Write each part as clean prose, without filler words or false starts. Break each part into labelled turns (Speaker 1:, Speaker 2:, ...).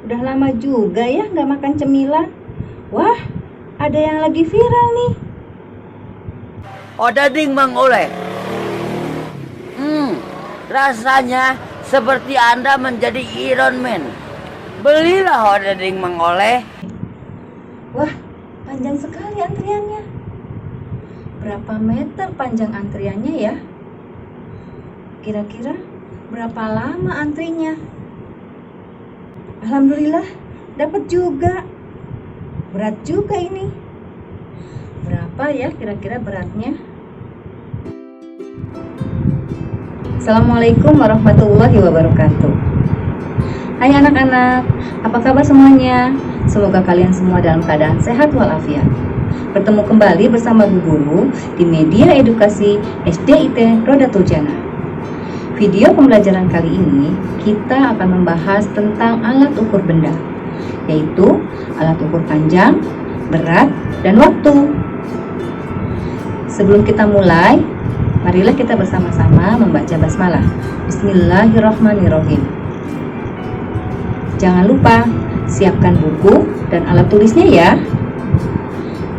Speaker 1: Udah lama juga ya nggak makan cemilan. Wah, ada yang lagi viral nih.
Speaker 2: Odading Mang Oleh. Rasanya seperti Anda menjadi Iron Man. Belilah Odading Mang Oleh.
Speaker 1: Wah, panjang sekali antriannya. Berapa meter panjang antriannya ya? Kira-kira berapa lama antrinya? Alhamdulillah, dapat juga. Berat juga ini. Berapa ya kira-kira beratnya? Assalamualaikum warahmatullahi wabarakatuh. Hai anak-anak, apa kabar semuanya? Semoga kalian semua dalam keadaan sehat walafiat. Bertemu kembali bersama Bu Guru di media edukasi SDIT Rodatul Jannah. Video pembelajaran kali ini kita akan membahas tentang alat ukur benda, yaitu alat ukur panjang, berat, dan waktu. Sebelum kita mulai, marilah kita bersama-sama membaca basmalah. Bismillahirrahmanirrahim. Jangan lupa siapkan buku dan alat tulisnya ya.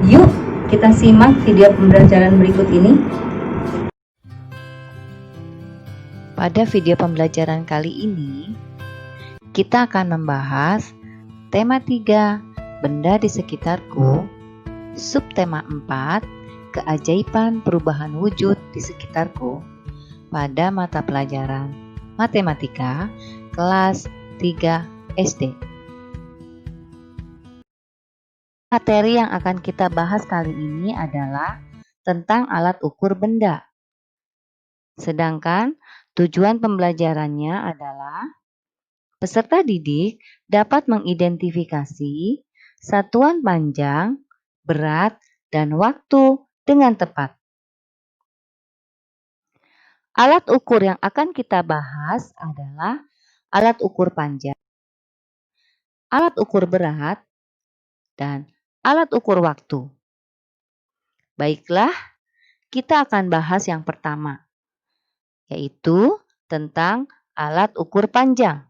Speaker 1: Yuk, kita simak video pembelajaran berikut ini. Pada video pembelajaran kali ini, kita akan membahas tema 3, benda di sekitarku, subtema 4, keajaiban perubahan wujud di sekitarku, pada mata pelajaran Matematika kelas 3 SD. Materi yang akan kita bahas kali ini adalah tentang alat ukur benda. Sedangkan tujuan pembelajarannya adalah peserta didik dapat mengidentifikasi satuan panjang, berat, dan waktu dengan tepat. Alat ukur yang akan kita bahas adalah alat ukur panjang, alat ukur berat, dan alat ukur waktu. Baiklah, kita akan bahas yang pertama, yaitu tentang alat ukur panjang.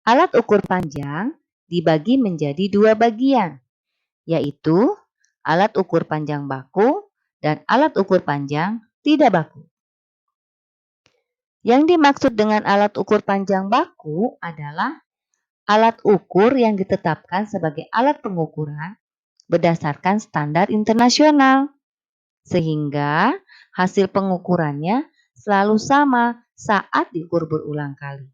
Speaker 1: Alat ukur panjang dibagi menjadi 2 bagian, yaitu alat ukur panjang baku dan alat ukur panjang tidak baku. Yang dimaksud dengan alat ukur panjang baku adalah alat ukur yang ditetapkan sebagai alat pengukuran berdasarkan standar internasional, sehingga hasil pengukurannya selalu sama saat diukur berulang kali.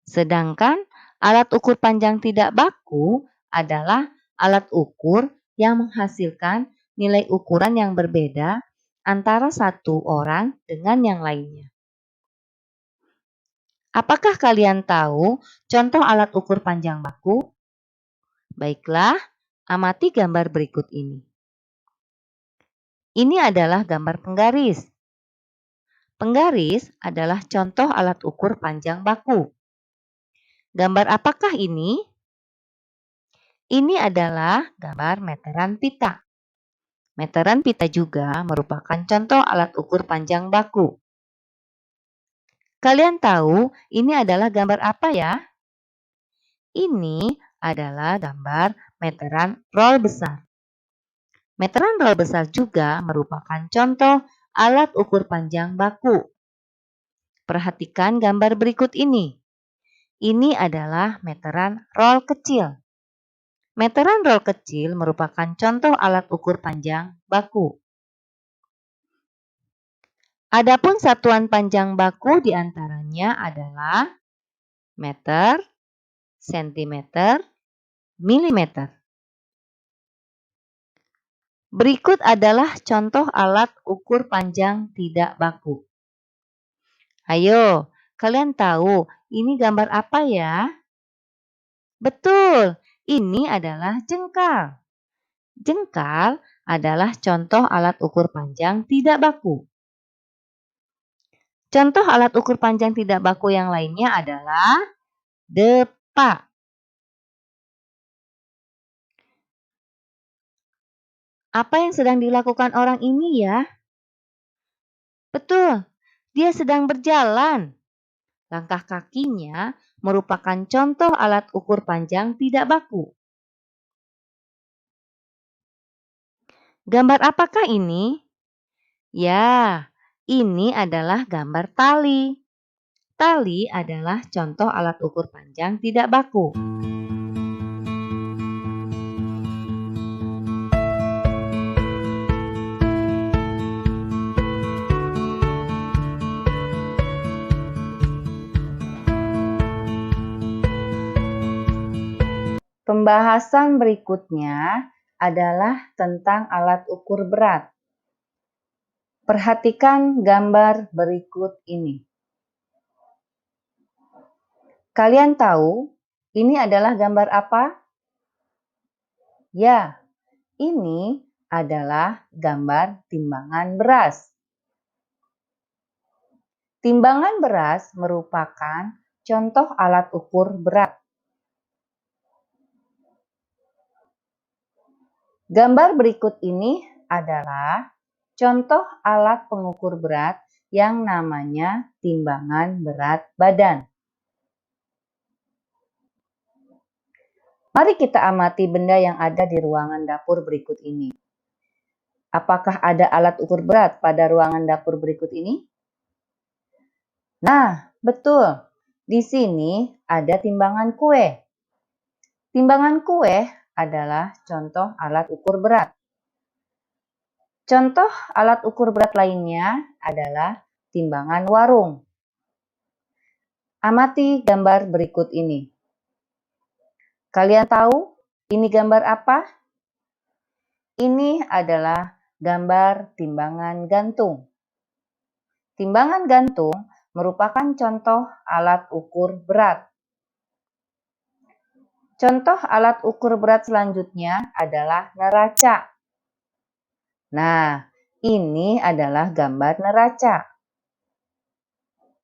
Speaker 1: Sedangkan alat ukur panjang tidak baku adalah alat ukur yang menghasilkan nilai ukuran yang berbeda antara satu orang dengan yang lainnya. Apakah kalian tahu contoh alat ukur panjang baku? Baiklah, amati gambar berikut ini. Ini adalah gambar penggaris. Penggaris adalah contoh alat ukur panjang baku. Gambar apakah ini? Ini adalah gambar meteran pita. Meteran pita juga merupakan contoh alat ukur panjang baku. Kalian tahu ini adalah gambar apa ya? Ini adalah gambar meteran roll besar. Meteran roll besar juga merupakan contoh alat ukur panjang baku. Perhatikan gambar berikut ini. Ini adalah meteran roll kecil. Meteran roll kecil merupakan contoh alat ukur panjang baku. Adapun satuan panjang baku diantaranya adalah meter, sentimeter, milimeter. Berikut adalah contoh alat ukur panjang tidak baku. Ayo, kalian tahu ini gambar apa ya? Betul, ini adalah jengkal. Jengkal adalah contoh alat ukur panjang tidak baku. Contoh alat ukur panjang tidak baku yang lainnya adalah depa. Apa yang sedang dilakukan orang ini ya? Betul, dia sedang berjalan. Langkah kakinya merupakan contoh alat ukur panjang tidak baku. Gambar apakah ini? Ya, ini adalah gambar tali. Tali adalah contoh alat ukur panjang tidak baku. Pembahasan berikutnya adalah tentang alat ukur berat. Perhatikan gambar berikut ini. Kalian tahu ini adalah gambar apa? Ya, ini adalah gambar timbangan beras. Timbangan beras merupakan contoh alat ukur berat. Gambar berikut ini adalah contoh alat pengukur berat yang namanya timbangan berat badan. Mari kita amati benda yang ada di ruangan dapur berikut ini. Apakah ada alat ukur berat pada ruangan dapur berikut ini? Nah, betul. Di sini ada timbangan kue. Timbangan kue adalah contoh alat ukur berat. Contoh alat ukur berat lainnya adalah timbangan warung. Amati gambar berikut ini. Kalian tahu ini gambar apa? Ini adalah gambar timbangan gantung. Timbangan gantung merupakan contoh alat ukur berat. Contoh alat ukur berat selanjutnya adalah neraca. Nah, ini adalah gambar neraca.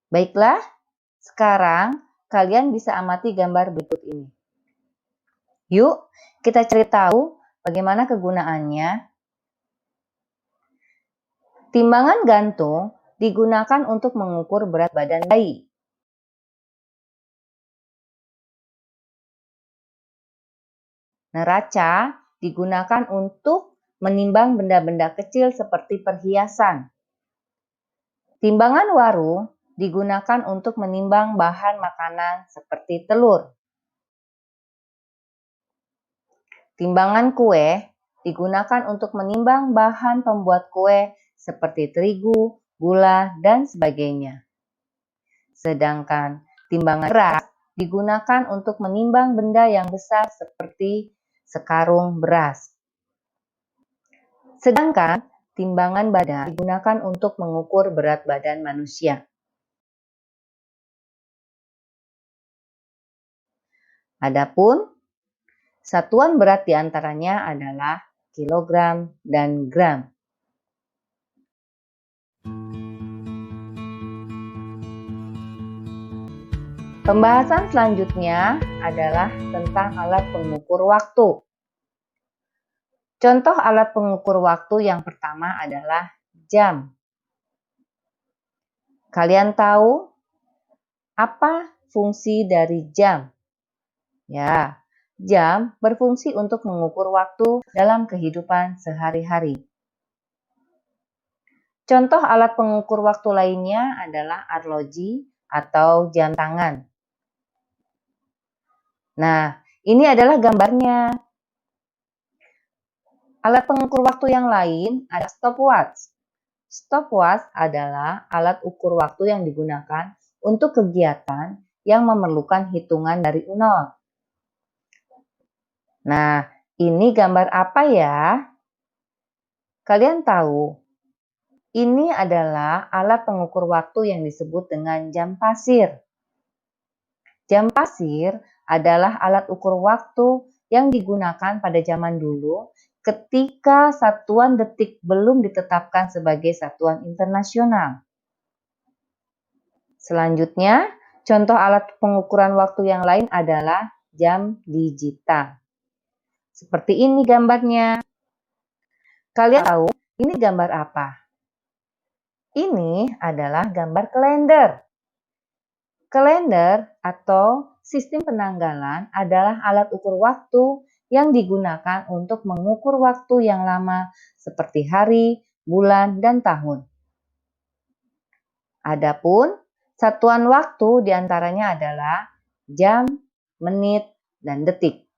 Speaker 1: Baiklah, sekarang kalian bisa amati gambar berikut ini. Yuk, kita cari tahu bagaimana kegunaannya. Timbangan gantung digunakan untuk mengukur berat badan bayi. Neraca digunakan untuk menimbang benda-benda kecil seperti perhiasan. Timbangan warung digunakan untuk menimbang bahan makanan seperti telur. Timbangan kue digunakan untuk menimbang bahan pembuat kue seperti terigu, gula, dan sebagainya. Sedangkan timbangan beras digunakan untuk menimbang benda yang besar seperti sekarung beras. Sedangkan timbangan badan digunakan untuk mengukur berat badan manusia. Adapun satuan berat diantaranya adalah kilogram dan gram. Pembahasan selanjutnya adalah tentang alat pengukur waktu. Contoh alat pengukur waktu yang pertama adalah jam. Kalian tahu apa fungsi dari jam? Ya, jam berfungsi untuk mengukur waktu dalam kehidupan sehari-hari. Contoh alat pengukur waktu lainnya adalah arloji atau jam tangan. Nah, ini adalah gambarnya. Alat pengukur waktu yang lain ada stopwatch. Stopwatch adalah alat ukur waktu yang digunakan untuk kegiatan yang memerlukan hitungan dari nol. Nah, ini gambar apa ya? Kalian tahu? Ini adalah alat pengukur waktu yang disebut dengan jam pasir. Jam pasir adalah alat ukur waktu yang digunakan pada zaman dulu ketika satuan detik belum ditetapkan sebagai satuan internasional. Selanjutnya, contoh alat pengukuran waktu yang lain adalah jam digital. Seperti ini gambarnya. Kalian tahu ini gambar apa? Ini adalah gambar kalender. Kalender atau sistem penanggalan adalah alat ukur waktu yang digunakan untuk mengukur waktu yang lama seperti hari, bulan, dan tahun. Adapun satuan waktu diantaranya adalah jam, menit, dan detik.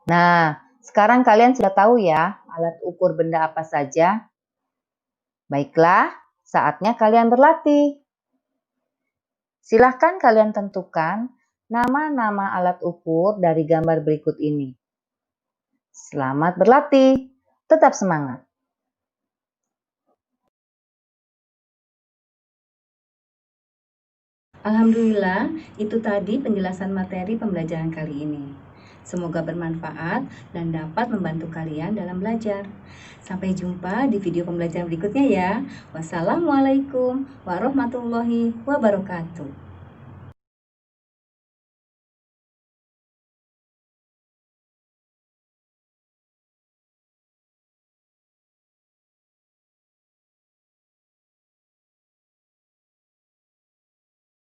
Speaker 1: Nah, sekarang kalian sudah tahu ya alat ukur benda apa saja? Baiklah, saatnya kalian berlatih. Silahkan kalian tentukan nama-nama alat ukur dari gambar berikut ini. Selamat berlatih, tetap semangat. Alhamdulillah, itu tadi penjelasan materi pembelajaran kali ini. Semoga bermanfaat dan dapat membantu kalian dalam belajar. Sampai jumpa di video pembelajaran berikutnya ya. Wassalamualaikum warahmatullahi wabarakatuh.